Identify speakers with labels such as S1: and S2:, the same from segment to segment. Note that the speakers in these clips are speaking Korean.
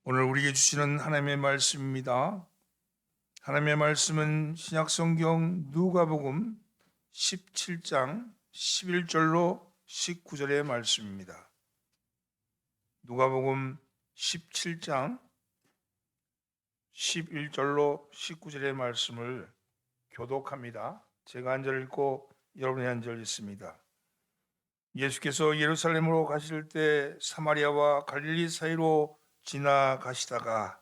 S1: 오늘 우리에게 주시는 하나님의 말씀입니다. 하나님의 말씀은 신약성경 누가복음 17장 11절로 19절의 말씀입니다. 누가복음 17장 11절로 19절의 말씀을 교독합니다. 제가 한 절 읽고 여러분이 한 절 읽습니다. 예수께서 예루살렘으로 가실 때 사마리아와 갈릴리 사이로 지나가시다가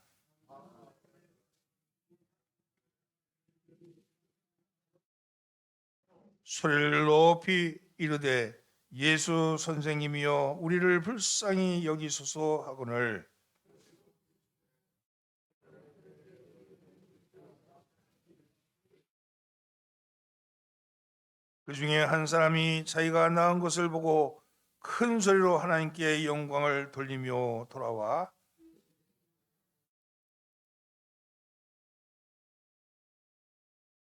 S1: 소리를 높이 이르되 예수 선생님이여 우리를 불쌍히 여기소서 하거늘 그 중에 한 사람이 자기가 낳은 것을 보고 큰 소리로 하나님께 영광을 돌리며 돌아와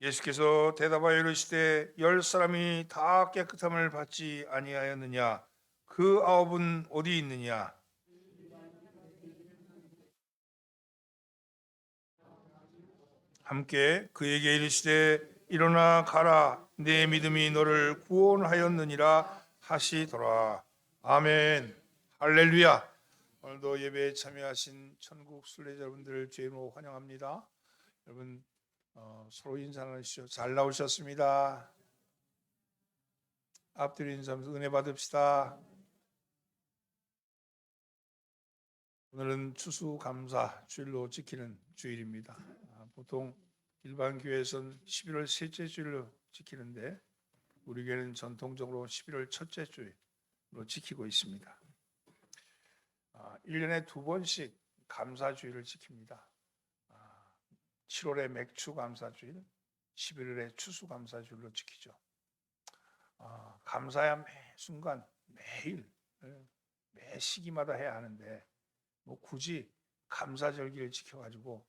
S1: 예수께서 대답하여 이르시되 10사람이 다 깨끗함을 받지 아니하였느냐 그 9은 어디 있느냐 함께 그에게 이르시되 일어나 가라 내 믿음이 너를 구원하였느니라 하시더라. 아멘. 할렐루야. 오늘도 예배에 참여하신 천국 순례자 여러분들을 주임으로 환영합니다. 여러분 서로 인사하시죠. 잘 나오셨습니다. 앞뒤로 인사하면서 은혜 받읍시다. 오늘은 추수감사 주일로 지키는 주일입니다. 보통 일반 교회에서는 11월 셋째 주일로 지키는데 우리 교회는 전통적으로 11월 첫째 주일로 지키고 있습니다. 1년에 2번씩 감사주일을 지킵니다. 7월에 맥추감사주일, 11월에 추수감사주일로 지키죠. 감사야 매 순간 매일 매 시기마다 해야 하는데 뭐 굳이 감사절기를 지켜가지고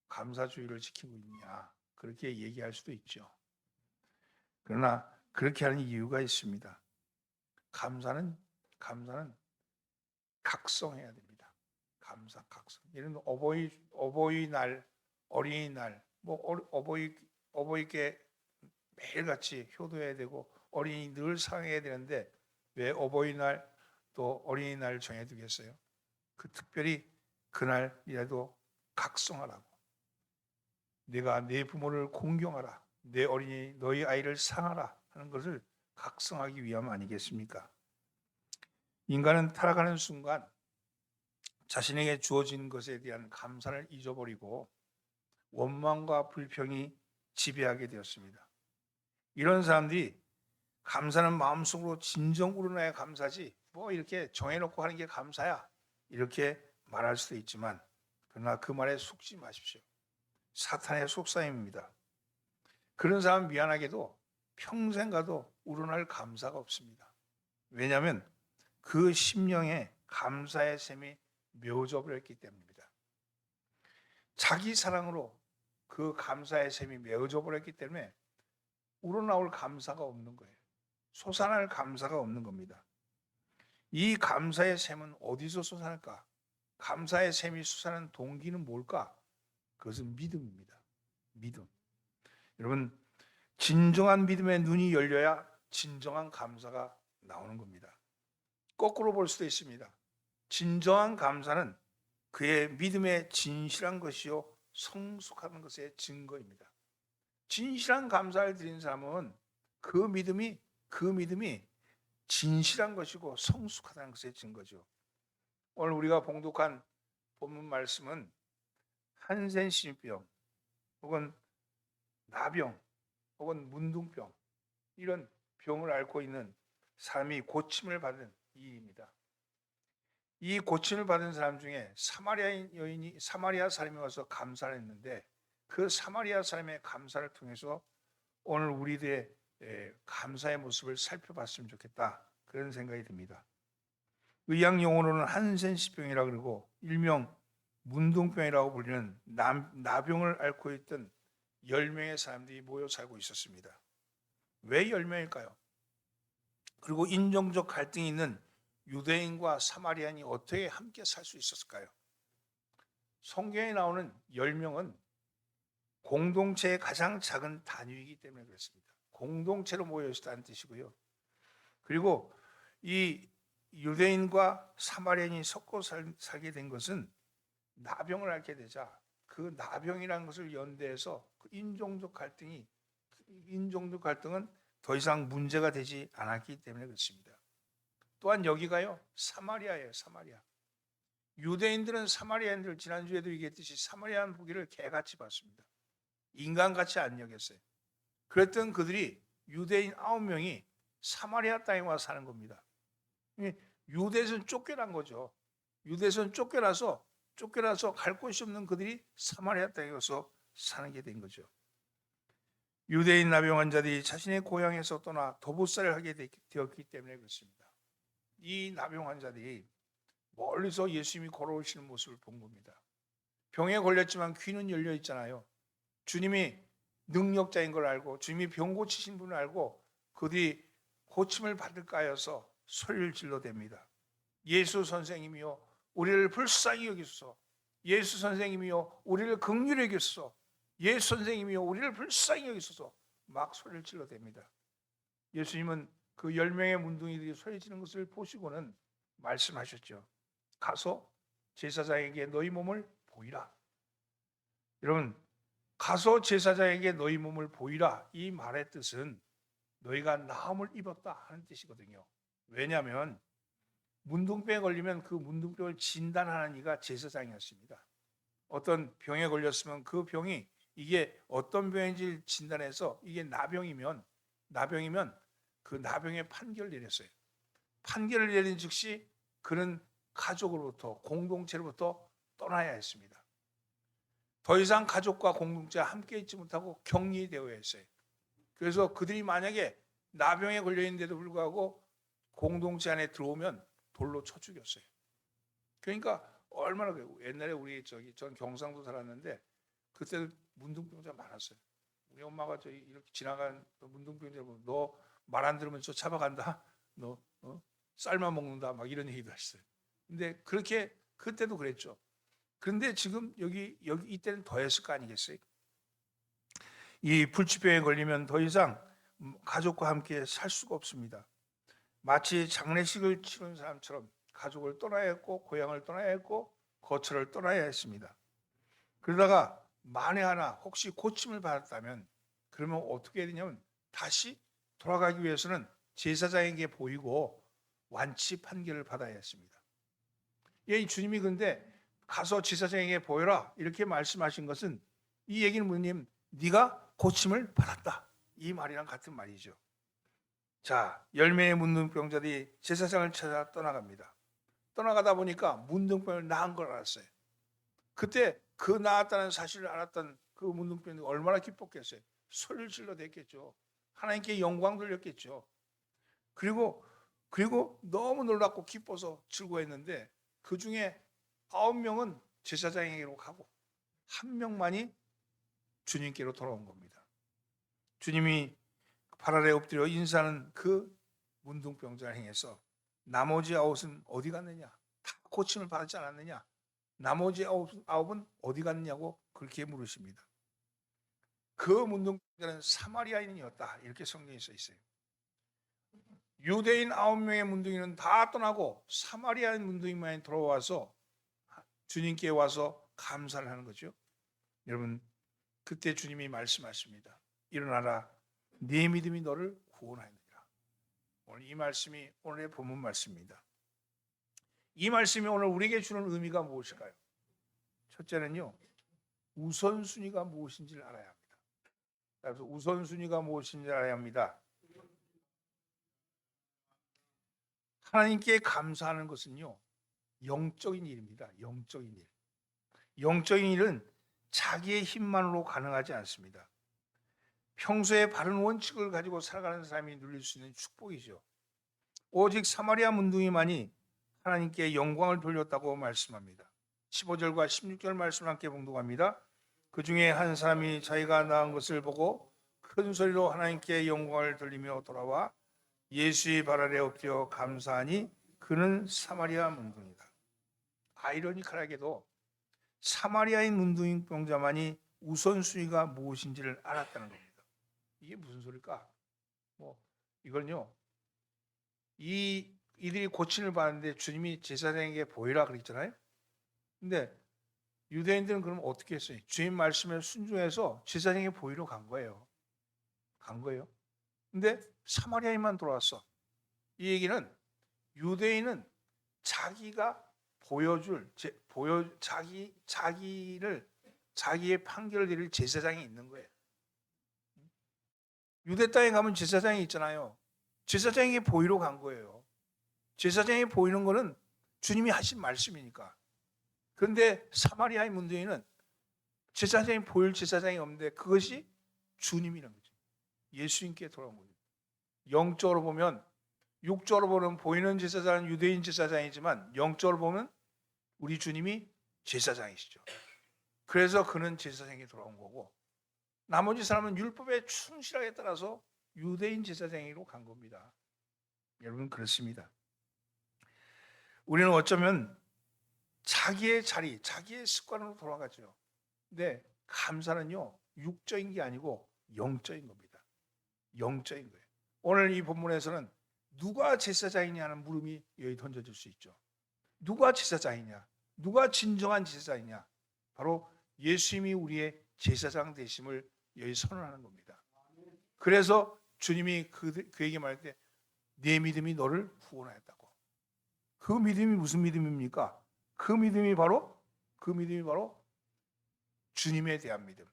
S1: 감사주의를 지키고 있냐 그렇게 얘기할 수도 있죠. 그러나 그렇게 하는 이유가 있습니다. 감사는 각성해야 됩니다. 감사 각성. 예를 들어 어버이날, 어린이날, 뭐 어버이께 매일같이 효도해야 되고 어린이 늘 사랑해야 되는데 왜 어버이날 또 어린이날 정해두겠어요? 그 특별히 그날이라도 각성하라고. 내가 내 부모를 공경하라. 내 어린이 너희 아이를 상하라 하는 것을 각성하기 위함 아니겠습니까? 인간은 타락하는 순간 자신에게 주어진 것에 대한 감사를 잊어버리고 원망과 불평이 지배하게 되었습니다. 이런 사람들이 감사는 마음속으로 진정 우러나야 감사지 뭐 이렇게 정해놓고 하는 게 감사야 이렇게 말할 수도 있지만 그러나 그 말에 속지 마십시오. 사탄의 속삭임입니다. 그런 사람 미안하게도 평생 가도 우러날 감사가 없습니다. 왜냐하면 그 심령에 감사의 셈이 묘져 버렸기 때문입니다. 자기 사랑으로 그 감사의 셈이 묘져 버렸기 때문에 우러나올 감사가 없는 거예요. 솟아날 감사가 없는 겁니다. 이 감사의 셈은 어디서 솟아날까? 감사의 셈이 솟아나는 동기는 뭘까? 그것은 믿음입니다. 믿음. 여러분, 진정한 믿음의 눈이 열려야 진정한 감사가 나오는 겁니다. 거꾸로 볼 수도 있습니다. 진정한 감사는 그의 믿음의 진실한 것이요 성숙하는 것의 증거입니다. 진실한 감사를 드린 사람은 그 믿음이 진실한 것이고 성숙하다는 것의 증거죠. 오늘 우리가 봉독한 본문 말씀은 한센신병 혹은 나병 혹은 문둥병 이런 병을 앓고 있는 사람이 고침을 받은 일입니다. 이 고침을 받은 사람 중에 사마리아 사람이 와서 감사를 했는데 그 사마리아 사람의 감사를 통해서 오늘 우리들의 감사의 모습을 살펴봤으면 좋겠다 그런 생각이 듭니다. 의학 용어로는 한센시병이라고 그러고 일명 문둥병이라고 불리는 나병을 앓고 있던 10명의 사람들이 모여 살고 있었습니다. 왜 10명일까요? 그리고 인종적 갈등이 있는 유대인과 사마리안이 어떻게 함께 살 수 있었을까요? 성경에 나오는 10명은 공동체의 가장 작은 단위이기 때문에 그렇습니다. 공동체로 모여 있었다는 뜻이고요. 그리고 이 유대인과 사마리아인이 섞어 살게 된 것은 나병을 앓게 되자 그 나병이라는 것을 연대해서 그 인종적 갈등은 더 이상 문제가 되지 않았기 때문에 그렇습니다. 또한 여기가요, 사마리아예요. 사마리아. 유대인들은 사마리아인들, 지난주에도 얘기했듯이 사마리아인 보기를 개같이 봤습니다. 인간같이 안 여겼어요. 그랬던 그들이 유대인 9명이 사마리아 땅에 와서 사는 겁니다. 유대에서는 쫓겨난 거죠. 유대에서는 쫓겨나서 갈 곳이 없는 그들이 사마리아 땅에 와서 사는 게 된 거죠. 유대인 나병 환자들이 자신의 고향에서 떠나 도보살을 하게 되었기 때문에 그렇습니다. 이 나병 환자들이 멀리서 예수님이 걸어오시는 모습을 본 겁니다. 병에 걸렸지만 귀는 열려 있잖아요. 주님이 능력자인 걸 알고 주님이 병 고치신 분을 알고 그들이 고침을 받을까 하여서 소리를 질러댑니다. 예수 선생님이여 우리를 불쌍히 여기소서. 예수 선생님이여 우리를 긍휼히 여기소서. 예수 선생님이여 우리를 불쌍히 여기소서. 막 소리를 질러댑니다. 예수님은 그 10명의 문둥이들이 소리 지르는 것을 보시고는 말씀하셨죠. 가서 제사장에게 너희 몸을 보이라. 여러분, 가서 제사장에게 너희 몸을 보이라, 이 말의 뜻은 너희가 나음을 입었다 하는 뜻이거든요. 왜냐하면 문둥병에 걸리면 그 문둥병을 진단하는 이가 제사장이었습니다. 어떤 병에 걸렸으면 그 병이 이게 어떤 병인지 진단해서 이게 나병이면 그 나병의 판결을 내렸어요. 판결을 내린 즉시 그는 가족으로부터 공동체로부터 떠나야 했습니다. 더 이상 가족과 공동체와 함께 있지 못하고 격리되어야 했어요. 그래서 그들이 만약에 나병에 걸려 있는데도 불구하고 공동체 안에 들어오면 돌로 쳐 죽였어요. 그러니까 얼마나 옛날에 전 경상도 살았는데 그때 문둥병자 많았어요. 우리 엄마가 이렇게 지나간 문둥병자 보면 너 말 안 들으면 저 잡아간다. 너 쌀만 먹는다. 막 이런 얘기도 했어요. 근데 그렇게 그때도 그랬죠. 그런데 지금 여기 이때는 더 했을 거 아니겠어요? 이 불치병에 걸리면 더 이상 가족과 함께 살 수가 없습니다. 마치 장례식을 치른 사람처럼 가족을 떠나야 했고 고향을 떠나야 했고 거처를 떠나야 했습니다. 그러다가 만에 하나 혹시 고침을 받았다면 그러면 어떻게 해야 되냐면 다시 돌아가기 위해서는 제사장에게 보이고 완치 판결을 받아야 했습니다. 이 주님이 근데 가서 제사장에게 보여라 이렇게 말씀하신 것은 이 얘기는 뭐냐면 네가 고침을 받았다 이 말이랑 같은 말이죠. 자, 10명의 문둥병자들이 제사장을 찾아 떠나갑니다. 떠나가다 보니까 문둥병을 낳은 걸 알았어요. 그때 그 낳았다는 사실을 알았던 그 문둥병이 얼마나 기뻤겠어요. 소리를 질러댔겠죠. 하나님께 영광 돌렸겠죠. 그리고 너무 놀랍고 기뻐서 즐거워했는데 그 중에 9명은 제사장에게로 가고 1명만이 주님께로 돌아온 겁니다. 주님이 발 아래 엎드려 인사하는 그 문둥병자를 향해서 나머지 9은 어디 갔느냐? 다 고침을 받지 않았느냐? 나머지 9은 어디 갔느냐고 그렇게 물으십니다. 그 문둥병자는 사마리아인이었다 이렇게 성경에 써 있어요. 유대인 9명의 문둥이는 다 떠나고 사마리아인 문둥이만이 돌아와서 주님께 와서 감사를 하는 거죠. 여러분, 그때 주님이 말씀하십니다. 일어나라, 네 믿음이 너를 구원하였느니라. 오늘 이 말씀이 오늘의 본문 말씀입니다. 이 말씀이 오늘 우리에게 주는 의미가 무엇일까요? 첫째는요, 우선순위가 무엇인지를 알아야 합니다. 그래서 우선순위가 무엇인지를 알아야 합니다. 하나님께 감사하는 것은요, 영적인 일입니다. 영적인 일. 영적인 일은 자기의 힘만으로 가능하지 않습니다. 평소에 바른 원칙을 가지고 살아가는 사람이 누릴 수 있는 축복이죠. 오직 사마리아 문둥이만이 하나님께 영광을 돌렸다고 말씀합니다. 15절과 16절 말씀을 함께 봉독합니다. 그 중에 한 사람이 자기가 낳은 것을 보고 큰 소리로 하나님께 영광을 돌리며 돌아와 예수의 발 아래 엎드려 감사하니 그는 사마리아 문둥이다. 아이러니컬하게도 사마리아인 문둥병자만이 우선순위가 무엇인지를 알았다는 겁니다. 이게 무슨 소리일까? 이건요, 이들이 고침을 받는데 주님이 제사장에게 보이라 그랬잖아요. 근데 유대인들은 그럼 어떻게 했어요? 주님 말씀에 순종해서 제사장에게 보이러 간 거예요. 근데 사마리아인만 돌아왔어. 이 얘기는 유대인은 자기가 자기의 판결을 내릴 제사장이 있는 거예요. 유대 땅에 가면 제사장이 있잖아요. 제사장에게 보이러 간 거예요. 제사장이 보이는 거는 주님이 하신 말씀이니까. 그런데 사마리아의 문둥이는 제사장이 보일 제사장이 없는데 그것이 주님이라는 거죠. 예수님께 돌아온 거죠. 영적으로 보면, 육적으로 보면 보이는 제사장은 유대인 제사장이지만 영적으로 보면 우리 주님이 제사장이시죠. 그래서 그는 제사장이 돌아온 거고 나머지 사람은 율법에 충실하게 따라서 유대인 제사장으로 간 겁니다. 여러분, 그렇습니다. 우리는 어쩌면 자기의 자리, 자기의 습관으로 돌아가죠. 근데 감사는요, 육적인 게 아니고 영적인 겁니다. 영적인 거예요. 오늘 이 본문에서는 누가 제사장이냐는 물음이 여기 던져질 수 있죠. 누가 제사장이냐? 누가 진정한 제사장이냐? 바로 예수님이 우리의 제사장 되심을 여기 선언하는 겁니다. 그래서 주님이 그에게 말할 때 내 믿음이 너를 구원하였다고. 그 믿음이 무슨 믿음입니까? 그 믿음이 바로 주님에 대한 믿음,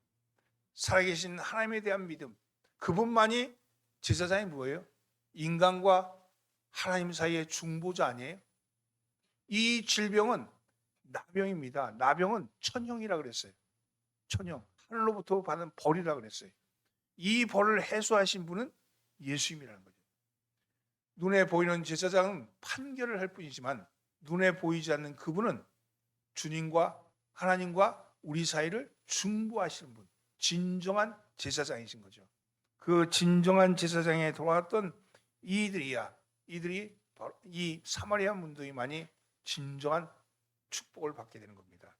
S1: 살아계신 하나님에 대한 믿음. 그분만이 제사장이 뭐예요? 인간과 하나님 사이의 중보자 아니에요? 이 질병은 나병입니다. 나병은 천형이라 그랬어요. 천형, 하늘로부터 받은 벌이라 그랬어요. 이 벌을 해소하신 분은 예수님이라는 거죠. 눈에 보이는 제사장은 판결을 할 뿐이지만 눈에 보이지 않는 그분은 주님과 하나님과 우리 사이를 중보하시는 분, 진정한 제사장이신 거죠. 그 진정한 제사장에 돌아왔던 이들이 바로 이 사마리아 문둥이만이 진정한 축복을 받게 되는 겁니다.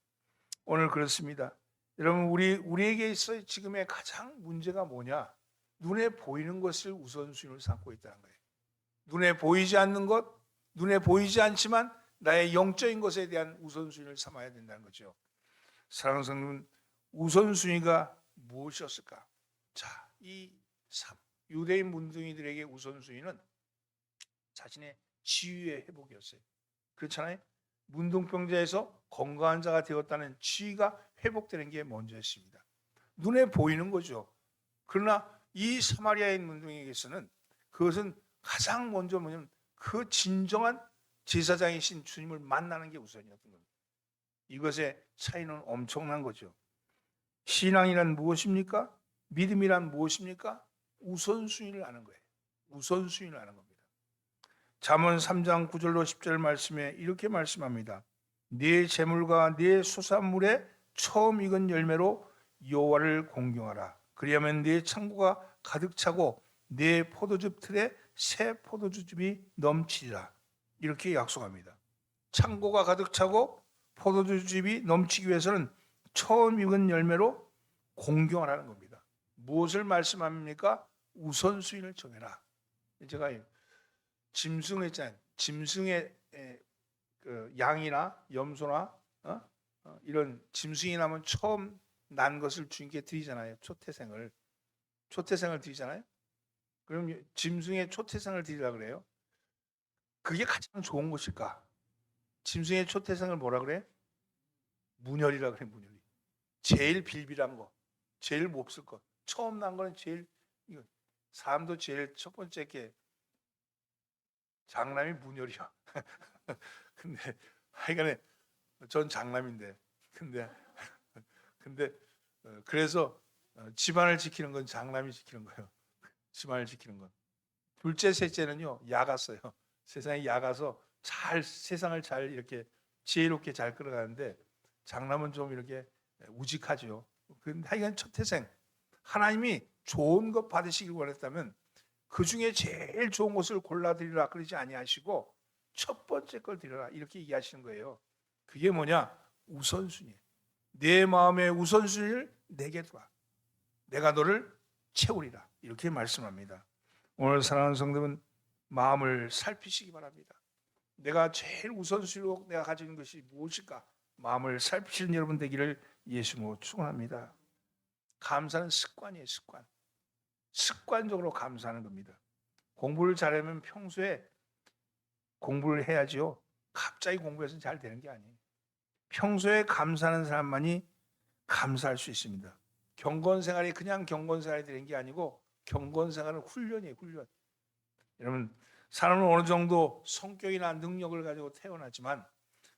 S1: 오늘 그렇습니다. 여러분, 우리에게 있어 지금의 가장 문제가 뭐냐? 눈에 보이는 것을 우선순위로 삼고 있다는 거예요. 눈에 보이지 않는 것, 눈에 보이지 않지만 나의 영적인 것에 대한 우선순위를 삼아야 된다는 거죠. 사랑하는 성도는 우선순위가 무엇이었을까? 자, 이 유대인 문둥이들에게 우선순위는 자신의 지위의 회복이었어요. 그렇잖아요? 문둥병자에서 건강한 자가 되었다는 지위가 회복되는 게 먼저였습니다. 눈에 보이는 거죠. 그러나 이 사마리아인 문둥이에게서는 그것은 가장 먼저 뭐냐면 그 진정한 제사장이신 주님을 만나는 게 우선이었던 겁니다. 이것의 차이는 엄청난 거죠. 신앙이란 무엇입니까? 믿음이란 무엇입니까? 우선순위를 아는 거예요. 우선순위를 아는 겁니다. 잠언 3장 9절로 10절 말씀에 이렇게 말씀합니다. 네 재물과 네 수산물의 처음 익은 열매로 여호와를 공경하라. 그리하면 네 창고가 가득 차고 네 포도즙 틀에 새 포도주즙이 넘치리라. 이렇게 약속합니다. 창고가 가득 차고 포도주즙이 넘치기 위해서는 처음 익은 열매로 공경하라는 겁니다. 무엇을 말씀합니까? 우선순위를 정해라. 제가 짐승의 그 양이나 염소나 이런 짐승이 나면 처음 난 것을 주님께 드리잖아요. 초태생을 드리잖아요. 그럼 짐승의 초태생을 드리라 그래요. 그게 가장 좋은 것일까? 짐승의 초태생을 뭐라 그래? 문열이라 그래. 문열이. 제일 빌빌한 거, 제일 몹쓸 거, 처음 난 거는 제일 사람도 제일 첫 번째 게 장남이 문열이야. 근데 하여간에 전 장남인데 근데 그래서 집안을 지키는 건 장남이 지키는 거예요. 집안을 지키는 건. 둘째, 셋째는요 야갔어요. 세상에 야가서 세상을 잘 이렇게 지혜롭게 잘 끌어가는데 장남은 좀 이렇게 우직하죠. 근데 하여간 첫 태생 하나님이 좋은 것 받으시길 원했다면 그 중에 제일 좋은 것을 골라드리라 그러지 아니하시고 첫 번째 걸 드려라 이렇게 얘기하시는 거예요. 그게 뭐냐? 우선순위예요. 내 마음의 우선순위를 내게 두라. 내가 너를 채우리라. 이렇게 말씀합니다. 오늘 사랑하는 성도는 마음을 살피시기 바랍니다. 내가 제일 우선순위로 내가 가지고 있는 것이 무엇일까? 마음을 살피시는 여러분 되기를 예수님으로 축원합니다. 감사는 습관이에요. 습관. 습관적으로 감사하는 겁니다. 공부를 잘하면 평소에 공부를 해야지요. 갑자기 공부해서 잘 되는 게 아니에요. 평소에 감사하는 사람만이 감사할 수 있습니다. 경건 생활이 그냥 경건 생활이 되는 게 아니고 경건 생활은 훈련이에요. 훈련. 여러분, 사람은 어느 정도 성격이나 능력을 가지고 태어나지만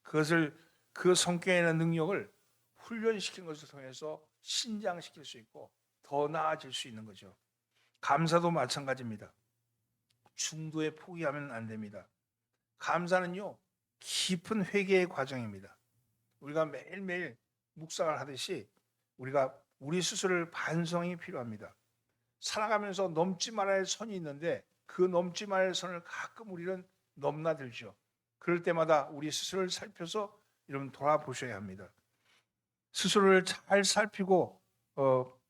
S1: 그것을 그 성격이나 능력을 훈련시키는 것을 통해서 신장시킬 수 있고 더 나아질 수 있는 거죠. 감사도 마찬가지입니다. 중도에 포기하면 안 됩니다. 감사는요, 깊은 회개의 과정입니다. 우리가 매일매일 묵상을 하듯이 우리가 우리 스스로를 반성이 필요합니다. 살아가면서 넘지 말아야 할 선이 있는데 그 넘지 말아야 할 선을 가끔 우리는 넘나들죠. 그럴 때마다 우리 스스로를 살펴서 여러분 돌아보셔야 합니다. 스스로를 잘 살피고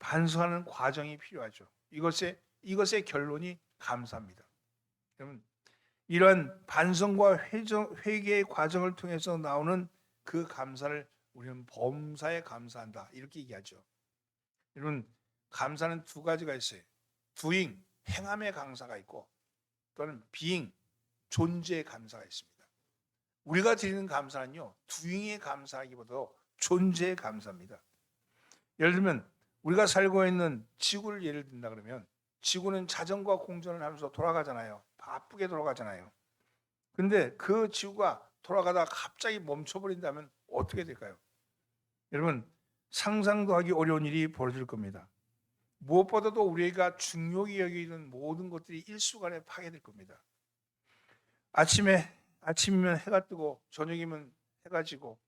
S1: 반성하는 과정이 필요하죠. 이것의 결론이 감사입니다. 여러분, 이런 반성과 회개의 과정을 통해서 나오는 그 감사를 우리는 범사에 감사한다 이렇게 얘기하죠. 여러분, 감사는 두 가지가 있어요. doing, 행함의 감사가 있고 또는 being, 존재의 감사가 있습니다. 우리가 드리는 감사는요, doing의 감사하기보다도 존재의 감사입니다. 예를 들면 우리가 살고 있는 지구를 예를 든다 그러면 지구는 자전과 공전을 하면서 돌아가잖아요. 바쁘게 돌아가잖아요. 근데 그 지구가 돌아가다가 갑자기 멈춰버린다면 어떻게 될까요? 여러분, 상상도 하기 어려운 일이 벌어질 겁니다. 무엇보다도 우리가 중요히 여기는 모든 것들이 일순간에 파괴될 겁니다. 아침이면 해가 뜨고 저녁이면 해가 지고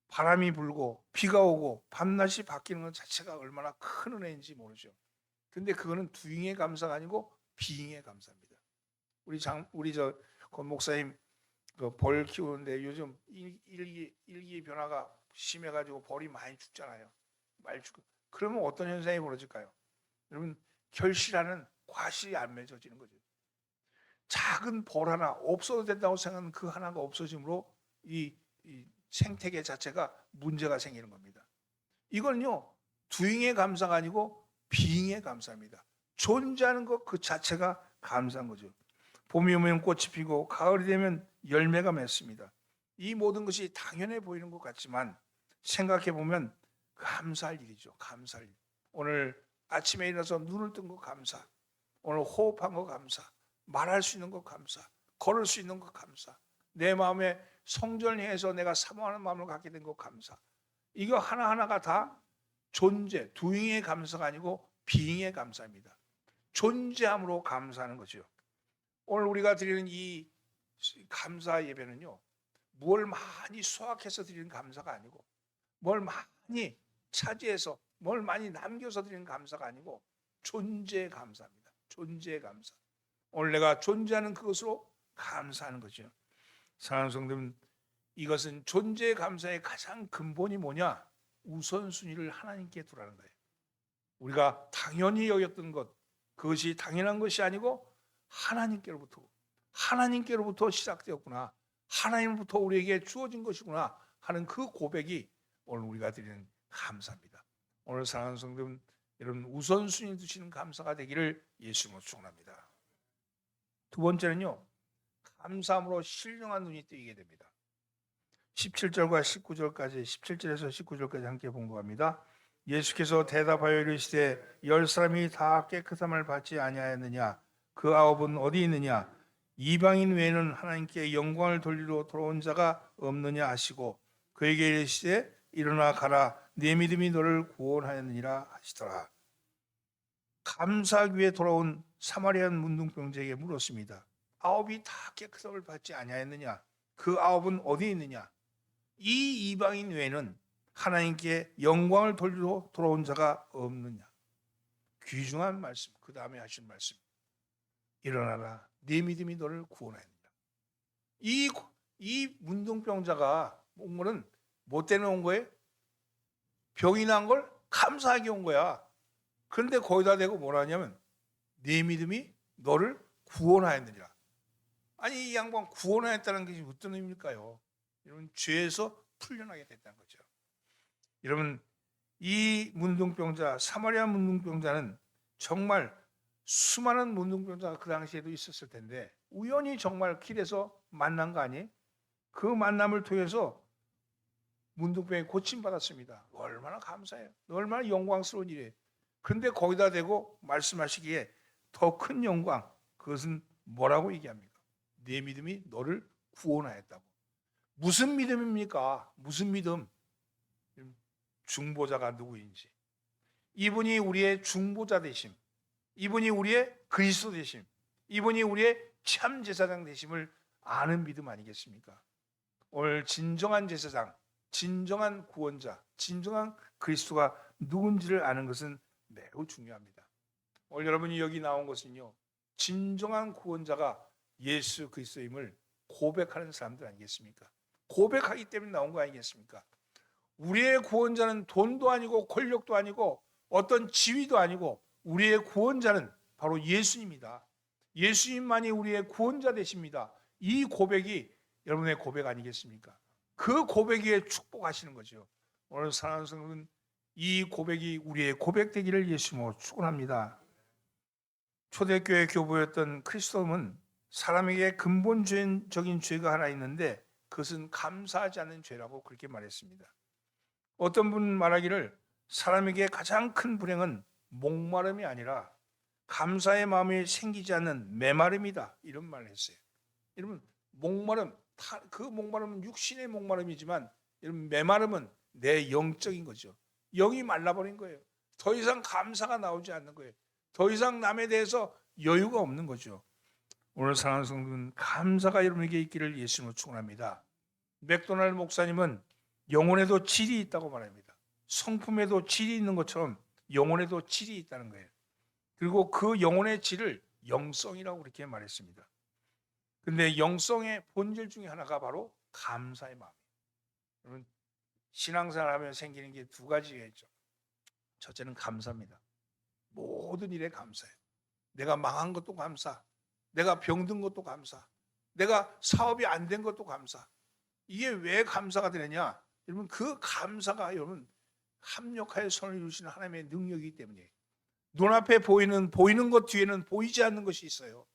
S1: 바람이 불고 비가 오고 밤낮이 바뀌는 것 자체가 얼마나 큰 은혜인지 모르죠. 근데 그거는 doing의 감사가 아니고 being의 감사입니다. 우리 권 목사님 그 벌 키우는데 요즘 일기 변화가 심해가지고 벌이 많이 죽잖아요. 많이 죽고 그러면 어떤 현상이 벌어질까요? 여러분, 결실하는 과실이 안 맺어지는 거죠. 작은 벌 하나 없어도 된다고 생각하는 그 하나가 없어짐으로 이 생태계 자체가 문제가 생기는 겁니다. 이건요, doing의 감사가 아니고 being의 감사입니다. 존재하는 것 그 자체가 감사한 거죠. 봄이 오면 꽃이 피고 가을이 되면 열매가 맺습니다. 이 모든 것이 당연해 보이는 것 같지만 생각해 보면 감사할 일이죠. 감사할 일. 오늘 아침에 일어나서 눈을 뜬 거 감사. 오늘 호흡한 거 감사. 말할 수 있는 거 감사. 걸을 수 있는 거 감사. 내 마음에 성전을 해서 내가 사모하는 마음을 갖게 된 거 감사. 이거 하나하나가 다 존재, doing의 감사가 아니고 being의 감사입니다. 존재함으로 감사하는 거죠. 오늘 우리가 드리는 이 감사 예배는요, 뭘 많이 수확해서 드리는 감사가 아니고 뭘 많이 차지해서 뭘 많이 남겨서 드리는 감사가 아니고 존재의 감사입니다. 존재의 감사. 오늘 내가 존재하는 그것으로 감사하는 거죠. 사랑하는 성도님, 이것은 존재의 감사의 가장 근본이 뭐냐? 우선순위를 하나님께 두라는 거예요. 우리가 당연히 여겼던 것, 그것이 당연한 것이 아니고 하나님께로부터 시작되었구나. 하나님부터 우리에게 주어진 것이구나 하는 그 고백이 오늘 우리가 드리는 감사입니다. 오늘 사랑하는 성도님, 여러분 우선순위 두시는 감사가 되기를 예수님으로 축원합니다. 두 번째는요, 감사함으로 신령한 눈이 뜨이게 됩니다. 17절과 19절까지 17절에서 19절까지 함께 봉독합니다. 예수께서 대답하여 이르시되 열 사람이 다 깨끗함을 받지 아니하였느냐? 그 아홉은 어디 있느냐? 이방인 외에는 하나님께 영광을 돌리러 돌아온 자가 없느냐 하시고 그에게 이르시되 일어나 가라 네 믿음이 너를 구원하였느니라 하시더라. 감사하기 위해 돌아온 사마리안 문둥병자에게 물었습니다. 아홉이 다 깨끗함을 받지 아니하였느냐? 그 아홉은 어디 있느냐? 이 이방인 외에는 하나님께 영광을 돌리러 돌아온 자가 없느냐? 귀중한 말씀. 그 다음에 하신 말씀. 일어나라. 네 믿음이 너를 구원하였느니라. 이 문둥병자가 온 거는 뭐 때문에 온 거예요? 병이 난 걸 감사하게 온 거야. 그런데 거기다 대고 뭐라 하냐면 네 믿음이 너를 구원하였느니라. 아니 이 양반 구원하였다는 것이 어떤 의미일까요? 여러분 죄에서 풀려나게 됐다는 거죠. 여러분 이 문둥병자 사마리아 문둥병자는 정말 수많은 문둥병자가 그 당시에도 있었을 텐데 우연히 정말 길에서 만난 거 아니에요? 그 만남을 통해서 문둥병이 고침받았습니다. 얼마나 감사해요. 얼마나 영광스러운 일이에요. 그런데 거기다 대고 말씀하시기에 더 큰 영광, 그것은 뭐라고 얘기합니까? 네 믿음이 너를 구원하였다고. 무슨 믿음입니까? 무슨 믿음? 중보자가 누구인지, 이분이 우리의 중보자 되심, 이분이 우리의 그리스도 되심, 이분이 우리의 참 제사장 되심을 아는 믿음 아니겠습니까? 오늘 진정한 제사장, 진정한 구원자, 진정한 그리스도가 누군지를 아는 것은 매우 중요합니다. 오늘 여러분이 여기 나온 것은요, 진정한 구원자가 예수 그리스도임을 고백하는 사람들 아니겠습니까? 고백하기 때문에 나온 거 아니겠습니까? 우리의 구원자는 돈도 아니고 권력도 아니고 어떤 지위도 아니고 우리의 구원자는 바로 예수님이다. 예수님만이 우리의 구원자 되십니다. 이 고백이 여러분의 고백 아니겠습니까? 그 고백에 축복하시는 거죠. 오늘 사랑하는 성도는 이 고백이 우리의 고백되기를 예수님으로 축원합니다. 초대교회 교부였던 크리스토는 사람에게 근본적인 죄가 하나 있는데 그것은 감사하지 않는 죄라고 그렇게 말했습니다. 어떤 분은 말하기를 사람에게 가장 큰 불행은 목마름이 아니라 감사의 마음이 생기지 않는 메마름이다, 이런 말을 했어요. 여러분 목마름, 그 목마름은 육신의 목마름이지만 여러분 메마름은 내 영적인 거죠. 영이 말라버린 거예요. 더 이상 감사가 나오지 않는 거예요. 더 이상 남에 대해서 여유가 없는 거죠. 오늘 사랑하는 성도는 감사가 여러분에게 있기를 예수님으로 축원합니다. 맥도날드 목사님은 영혼에도 질이 있다고 말합니다. 성품에도 질이 있는 것처럼 영혼에도 질이 있다는 거예요. 그리고 그 영혼의 질을 영성이라고 그렇게 말했습니다. 근데 영성의 본질 중에 하나가 바로 감사의 마음이에요. 여러분 신앙생활 하면 생기는 게 두 가지가 있죠. 첫째는 감사입니다. 모든 일에 감사해요. 내가 망한 것도 감사, 내가 병든 것도 감사, 내가 사업이 안 된 것도 감사. 이게 왜 감사가 되느냐? 여러분 그 감사가 여러분 합력하여 선을 이루시는 하나님의 능력이기 때문에 눈앞에 보이는 것 뒤에는 보이지 않는 것이 있어요.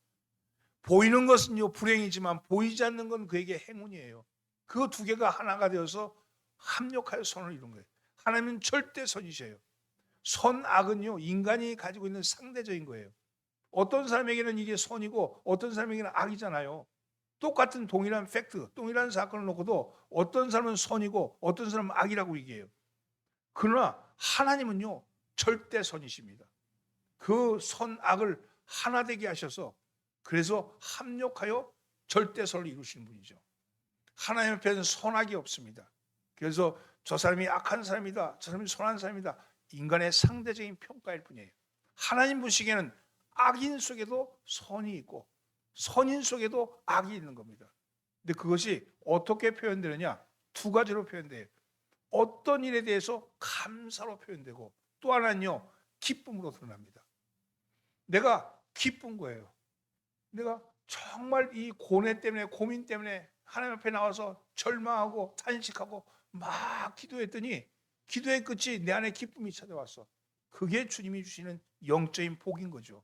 S1: 보이는 것은요 불행이지만 보이지 않는 건 그에게 행운이에요. 그 두 개가 하나가 되어서 합력하여 선을 이룬 거예요. 하나님은 절대 선이셔요. 선악은요 인간이 가지고 있는 상대적인 거예요. 어떤 사람에게는 이게 선이고 어떤 사람에게는 악이잖아요. 똑같은 동일한 팩트, 동일한 사건을 놓고도 어떤 사람은 선이고 어떤 사람은 악이라고 얘기해요. 그러나 하나님은요 절대 선이십니다. 그 선악을 하나 되게 하셔서 그래서 합력하여 절대선을 이루시는 분이죠. 하나님 앞에는 선악이 없습니다. 그래서 저 사람이 악한 사람이다, 저 사람이 선한 사람이다, 인간의 상대적인 평가일 뿐이에요. 하나님 보시기에는 악인 속에도 선이 있고 선인 속에도 악이 있는 겁니다. 근데 그것이 어떻게 표현되느냐? 두 가지로 표현돼요. 어떤 일에 대해서 감사로 표현되고 또 하나는요 기쁨으로 드러납니다. 내가 기쁜 거예요. 내가 정말 이 고뇌 때문에 고민 때문에 하나님 앞에 나와서 절망하고 탄식하고 막 기도했더니 기도의 끝이 내 안에 기쁨이 찾아왔어. 그게 주님이 주시는 영적인 복인 거죠.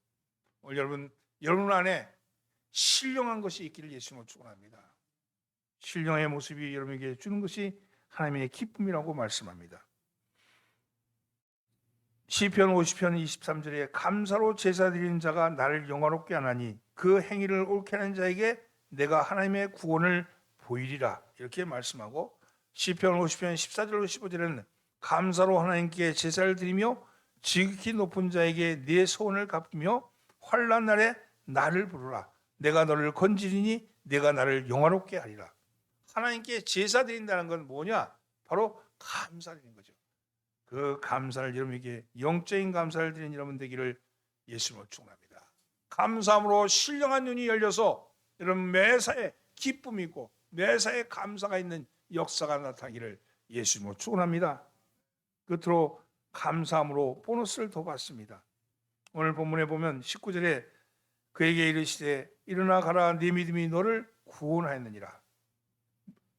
S1: 오늘 여러분 안에 신령한 것이 있기를 예수님으로 축원합니다. 신령의 모습이 여러분에게 주는 것이 하나님의 기쁨이라고 말씀합니다. 시편 50편 23절에 감사로 제사 드리는 자가 나를 영화롭게 하나니 그 행위를 옳게 하는 자에게 내가 하나님의 구원을 보이리라, 이렇게 말씀하고 시편 50편 14절로 15절에는 감사로 하나님께 제사를 드리며 지극히 높은 자에게 네 소원을 갚으며 환난 날에 나를 부르라, 내가 너를 건지리니 내가 나를 영화롭게 하리라. 하나님께 제사 드린다는 건 뭐냐? 바로 감사드리는 거죠. 그 감사를 여러분에게 영적인 감사를 드리는 여러분 되기를 예수님으로 축원합니다. 감사함으로 신령한 눈이 열려서 여러분 매사에 기쁨이 있고 매사에 감사가 있는 역사가 나타나기를 예수님으로 축원합니다. 끝으로 감사함으로 보너스를 더 받습니다. 오늘 본문에 보면 19절에 그에게 이르시되 일어나 가라 네 믿음이 너를 구원하였느니라.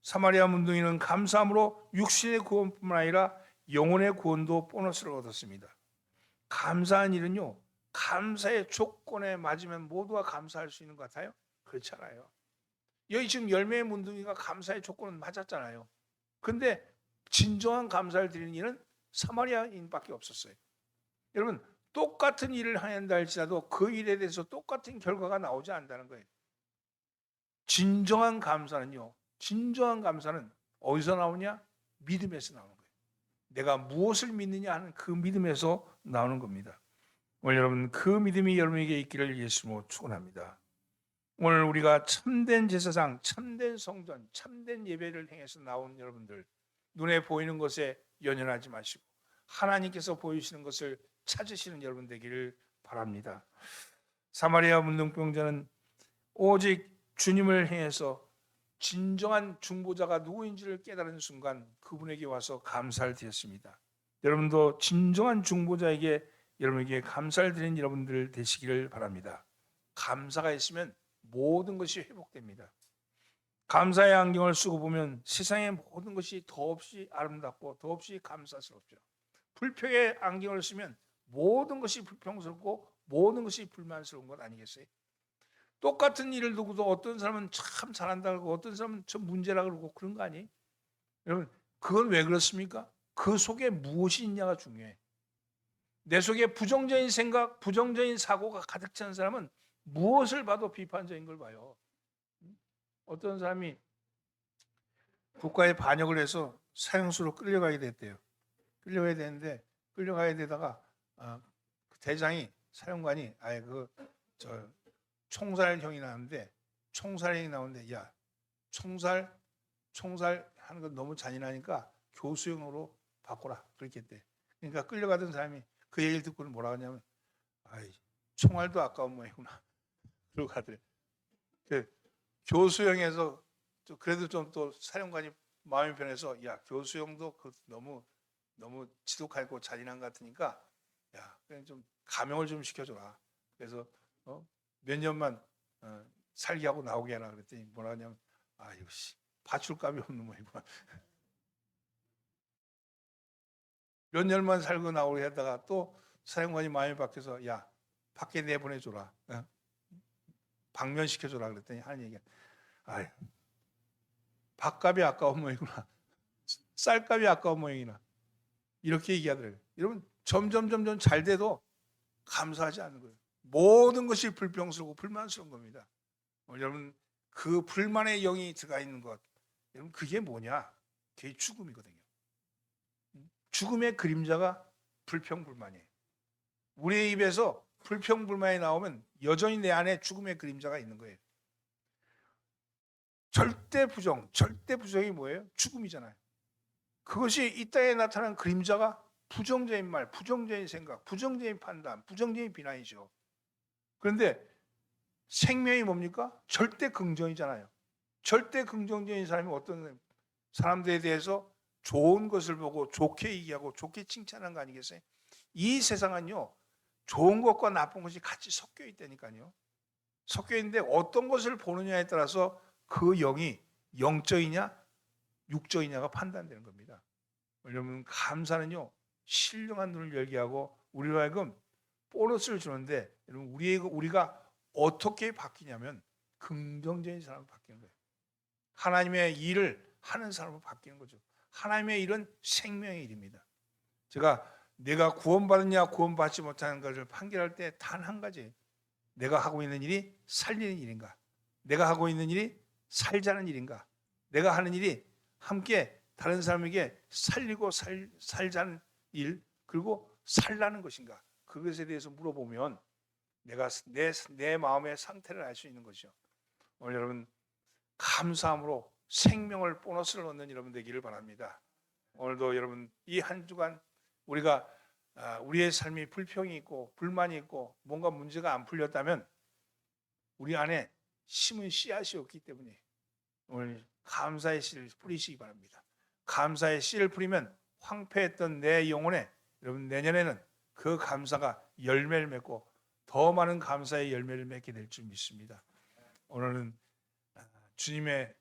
S1: 사마리아 문둥이는 감사함으로 육신의 구원뿐만 아니라 영혼의 구원도 보너스를 얻었습니다. 감사한 일은요, 감사의 조건에 맞으면 모두가 감사할 수 있는 것 같아요? 그렇지 않아요. 여기 지금 열매의 문둥이가 감사의 조건은 맞았잖아요. 근데 진정한 감사를 드리는 일은 사마리아인밖에 없었어요. 여러분, 똑같은 일을 한다 할지라도 그 일에 대해서 똑같은 결과가 나오지 않는다는 거예요. 진정한 감사는 어디서 나오냐? 믿음에서 나오는 거예요. 내가 무엇을 믿느냐 하는 그 믿음에서 나오는 겁니다. 오늘 여러분, 그 믿음이 여러분에게 있기를 예수로 축원합니다. 오늘 우리가 참된 제사장, 참된 성전, 참된 예배를 행해서 나온 여러분들, 눈에 보이는 것에 연연하지 마시고 하나님께서 보이시는 것을 찾으시는 여러분 되기를 바랍니다. 사마리아 문둥병자는 오직 주님을 행해서 진정한 중보자가 누구인지를 깨달은 순간 그분에게 와서 감사를 드렸습니다. 여러분도 진정한 중보자에게 여러분에게 감사를 드리는 여러분들 되시기를 바랍니다. 감사가 있으면 모든 것이 회복됩니다. 감사의 안경을 쓰고 보면 세상의 모든 것이 더없이 아름답고 더없이 감사스럽죠. 불평의 안경을 쓰면 모든 것이 불평스럽고 모든 것이 불만스러운 것 아니겠어요? 똑같은 일을 두고도 어떤 사람은 참 잘한다 그러고 어떤 사람은 참 문제라 그러고 그런 거 아니에요? 여러분, 그건 왜 그렇습니까? 그 속에 무엇이 있냐가 중요해. 내 속에 부정적인 생각, 부정적인 사고가 가득 찬 사람은 무엇을 봐도 비판적인 걸 봐요. 어떤 사람이 국가에 반역을 해서 사형수로 끌려가게 됐대요. 끌려가야 되는데 끌려가야 되다가 대장이 사령관이 아예 총살형이 나오는데 총살형이 나오는데 야 총살하는 건 너무 잔인하니까 교수형으로 바꿔라 그렇게 했대. 그러니까 끌려가던 사람이 그 얘기를 듣고는 뭐라 하냐면 아이 총알도 아까운 모양이구나 그러고 가더래. 교수형에서 그래도 좀 또 사령관이 마음이 변해서 야 교수형도 너무 지독하고 잔인한 것 같으니까 야 그냥 좀 감형을 좀 시켜줘라. 그래서 몇 년만 살게 하고 나오게 해라 그랬더니 뭐라 하냐면 아유 씨 파출감이 없는 모양이구나. 몇 년만 살고 나오게 하다가 또 사령관이 마음이 바뀌어서 야 밖에 내보내줘라. 방면시켜줘라 그랬더니 하는 얘기가 아유 밥값이 아까운 모양이구나. 쌀값이 아까운 모양이나 이렇게 얘기하더라고요. 여러분 점점 잘 돼도 감사하지 않는 거예요. 모든 것이 불평스럽고 불만스러운 겁니다. 여러분 그 불만의 영이 들어가 있는 것, 여러분 그게 뭐냐? 그게 죽음이거든요. 죽음의 그림자가 불평불만이에요. 우리의 입에서 불평불만이 나오면 여전히 내 안에 죽음의 그림자가 있는 거예요. 절대 부정이 뭐예요? 죽음이잖아요. 그것이 이 땅에 나타난 그림자가 부정적인 말, 부정적인 생각, 부정적인 판단, 부정적인 비난이죠. 그런데 생명이 뭡니까? 절대 긍정이잖아요. 절대 긍정적인 사람이 어떤 사람들에 대해서 좋은 것을 보고 좋게 얘기하고 좋게 칭찬하는 거 아니겠어요? 이 세상은요, 좋은 것과 나쁜 것이 같이 섞여 있다니까요. 섞여 있는데 어떤 것을 보느냐에 따라서 그 영이 영적이냐 육적이냐가 판단되는 겁니다. 여러분 감사는요 신령한 눈을 열게 하고 우리로 하여금 보너스를 주는데 여러분 우리가 어떻게 바뀌냐면 긍정적인 사람으로 바뀌는 거예요. 하나님의 일을 하는 사람으로 바뀌는 거죠. 하나님의 일은 생명의 일입니다. 내가 구원받느냐 구원받지 못하는 것을 판결할 때 단 한 가지, 내가 하고 있는 일이 살리는 일인가, 내가 하고 있는 일이 살자는 일인가, 내가 하는 일이 함께 다른 사람에게 살리고 살자는 일, 그리고 살라는 것인가, 그것에 대해서 물어보면 내가 내 마음의 상태를 알 수 있는 것이죠. 오늘 여러분 감사함으로 생명을 보너스를 얻는 여러분 되기를 바랍니다. 오늘도 여러분 이 한 주간 우리가 우리의 삶이 불평이 있고 불만이 있고 뭔가 문제가 안 풀렸다면 우리 안에 심은 씨앗이 없기 때문에 오늘 감사의 씨를 뿌리시기 바랍니다. 감사의 씨를 뿌리면 황폐했던 내 영혼에 여러분 내년에는 그 감사가 열매를 맺고 더 많은 감사의 열매를 맺게 될 줄 믿습니다. 오늘은 주님의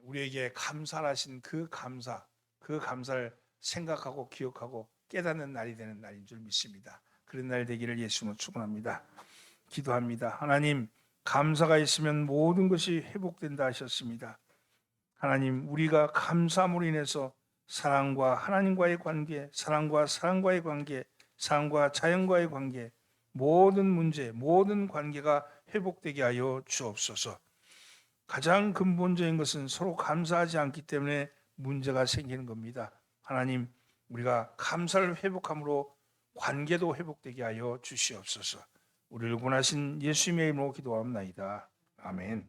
S1: 우리에게 감사하신 그 감사를 생각하고 기억하고 깨닫는 날이 되는 날인 줄 믿습니다. 그런 날 되기를 예수님으로 축원합니다. 기도합니다. 하나님, 감사가 있으면 모든 것이 회복된다 하셨습니다. 하나님, 우리가 감사함으로 인해서 사랑과 하나님과의 관계, 사랑과의 관계, 사랑과 자연과의 관계, 모든 문제, 모든 관계가 회복되게 하여 주옵소서. 가장 근본적인 것은 서로 감사하지 않기 때문에 문제가 생기는 겁니다. 하나님, 우리가 감사를 회복함으로 관계도 회복되게 하여 주시옵소서. 우리를 구원하신 예수님의 이름으로 기도합나이다. 아멘.